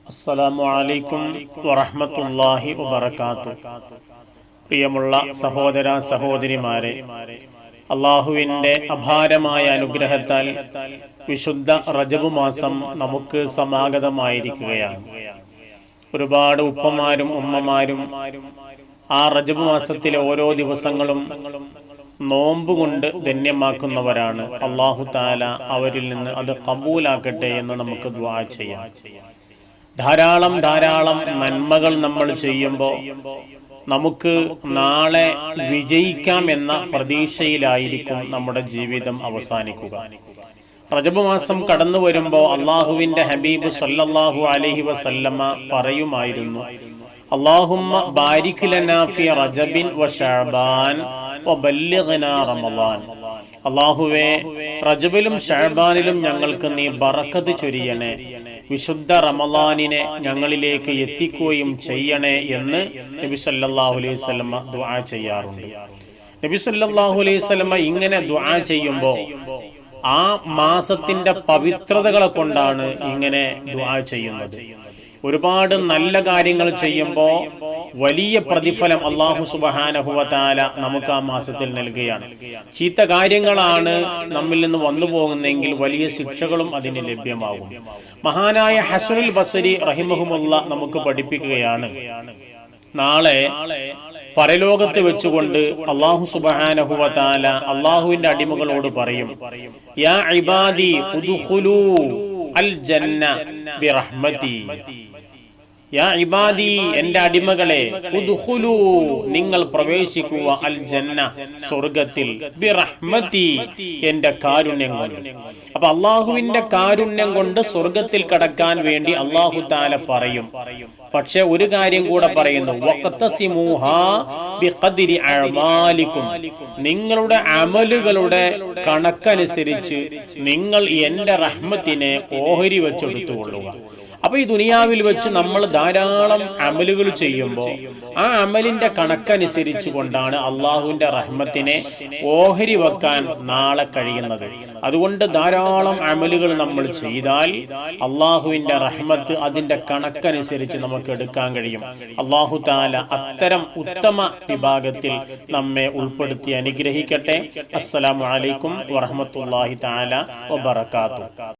അസ്സലാമു അലൈക്കും വറഹ്മത്തുള്ളാഹി വബറകാതുഹു. പ്രിയമുള്ള സഹോദര സഹോദരിമാരെ, അള്ളാഹുവിൻ്റെ അപാരമായ അനുഗ്രഹത്താൽ വിശുദ്ധ റജബ് മാസം നമുക്ക് സമാഗതമായിരിക്കുകയാണ്. ഒരുപാട് ഉപ്പമാരും ഉമ്മമാരും ആ റജബ് മാസത്തിലെ ഓരോ ദിവസങ്ങളും നോമ്പ് കൊണ്ട് ധന്യമാക്കുന്നവരാണ്. അല്ലാഹു തആല അവരിൽ നിന്ന് അത് കബൂലാക്കട്ടെ എന്ന് നമുക്ക് ദുആ ചെയ്യാം. ധാരാളം നന്മകൾ നമ്മൾ ചെയ്യുമ്പോൾ നമുക്ക് നാളെ വിജയിക്കാം എന്ന പ്രതീക്ഷയിലായിരിക്കും നമ്മുടെ ജീവിതം അവസാനിക്കുക. റജബ് മാസം കടന്നു വരുമ്പോൾ അള്ളാഹുവിന്റെ ഹബീബ് സല്ലല്ലാഹു അലൈഹി വസല്ലമ പറയുമായിരുന്നു, അല്ലാഹുമ്മ ബാരിക് ലനാ ഫി റജബിൻ വ ശഅബാൻ വ ബല്ലിഗ്നാ റമളാൻ. അല്ലാഹുവേ, റജബിലും ശഅബാനിലും ഞങ്ങൾക്ക് നീ ബറക്കത്ത് ചൊരിയണേ, വിശുദ്ധ റമളാനിനെ ഞങ്ങളിലേക്ക് എത്തിക്കുകയും ചെയ്യണേ എന്ന് നബി സല്ലല്ലാഹു അലൈഹി വസല്ലമ ദുആ ചെയ്യാറുണ്ട്. നബി സല്ലല്ലാഹു അലൈഹി വസല്ലമ ഇങ്ങനെ ദുആ ചെയ്യുമ്പോൾ ആ മാസത്തിന്റെ പവിത്രതകളെ കൊണ്ടാണ് ഇങ്ങനെ ദുആ ചെയ്യുന്നത്. ഒരുപാട് നല്ല കാര്യങ്ങൾ ചെയ്യുമ്പോൾ വലിയ പ്രതിഫലം അല്ലാഹു സുബ്ഹാനഹു വ തആല നമുക്ക് ആ മാസത്തിൽ നൽകുകയാണ്. ചീത്ത കാര്യങ്ങളാണ് നമ്മിൽ നിന്ന് വന്നു പോകുന്നതെങ്കിൽ വലിയ ശിക്ഷകളും അതിന് ലഭ്യമാകും. മഹാനായ ഹസനുൽ ബസരി റഹിമഹുമുല്ലാ നമുക്ക് പഠിപ്പിക്കുകയാണ്, നാളെ പരലോകത്ത് വെച്ചുകൊണ്ട് അല്ലാഹു സുബ്ഹാനഹു വ തആല അല്ലാഹുവിന്റെ അടിമകളോട് പറയും, യാ ഇബാദി ഉദ്ഖുലൂ അൽ ജന്ന ബിറഹ്മതി. യാ ഇബാദി, എന്റെ അടിമകളെ, ഉദ്ഖുലൂ, നിങ്ങൾ പ്രവേശിക്കുക, അൽ ജന്ന, സ്വർഗ്ഗത്തിൽ, ബിറഹ്മതി, എന്റെ കാരുണ്യം കൊണ്ട്. അപ്പൊ അള്ളാഹുവിന്റെ കാരുണ്യം കൊണ്ട് സ്വർഗ്ഗത്തിൽ കടക്കാൻ വേണ്ടി അല്ലാഹു തആല പറയും. പക്ഷെ ഒരു കാര്യം കൂടെ പറയുന്നു, വഖതസിമൂഹാ ബിഖദ്രി അഅമാലികും, നിങ്ങളുടെ അമലുകളുടെ കണക്കനുസരിച്ച് നിങ്ങൾ എന്റെ റഹ്മത്തിനെ ഓഹരി വെച്ചെടുത്തുകൊള്ളുക. അപ്പൊ ഈ ദുനിയാവിൽ വെച്ച് നമ്മൾ ധാരാളം അമലുകൾ ചെയ്യുമ്പോൾ ആ അമലിന്റെ കണക്കനുസരിച്ച് കൊണ്ടാണ് അള്ളാഹുവിന്റെ റഹ്മത്തിനെ ഓഹരി വെക്കാൻ നാളെ കഴിയുന്നത്. അതുകൊണ്ട് ധാരാളം അമലുകൾ നമ്മൾ ചെയ്താൽ അള്ളാഹുവിന്റെ റഹ്മത്ത് അതിന്റെ കണക്കനുസരിച്ച് നമുക്ക് എടുക്കാൻ കഴിയും. അള്ളാഹു തആല അത്തരം ഉത്തമ വിഭാഗത്തിൽ നമ്മെ ഉൾപ്പെടുത്തി അനുഗ്രഹിക്കട്ടെ. അസ്സലാമു അലൈക്കും വറഹ്മത്തുള്ളാഹി തആല വബറകാതുഹു.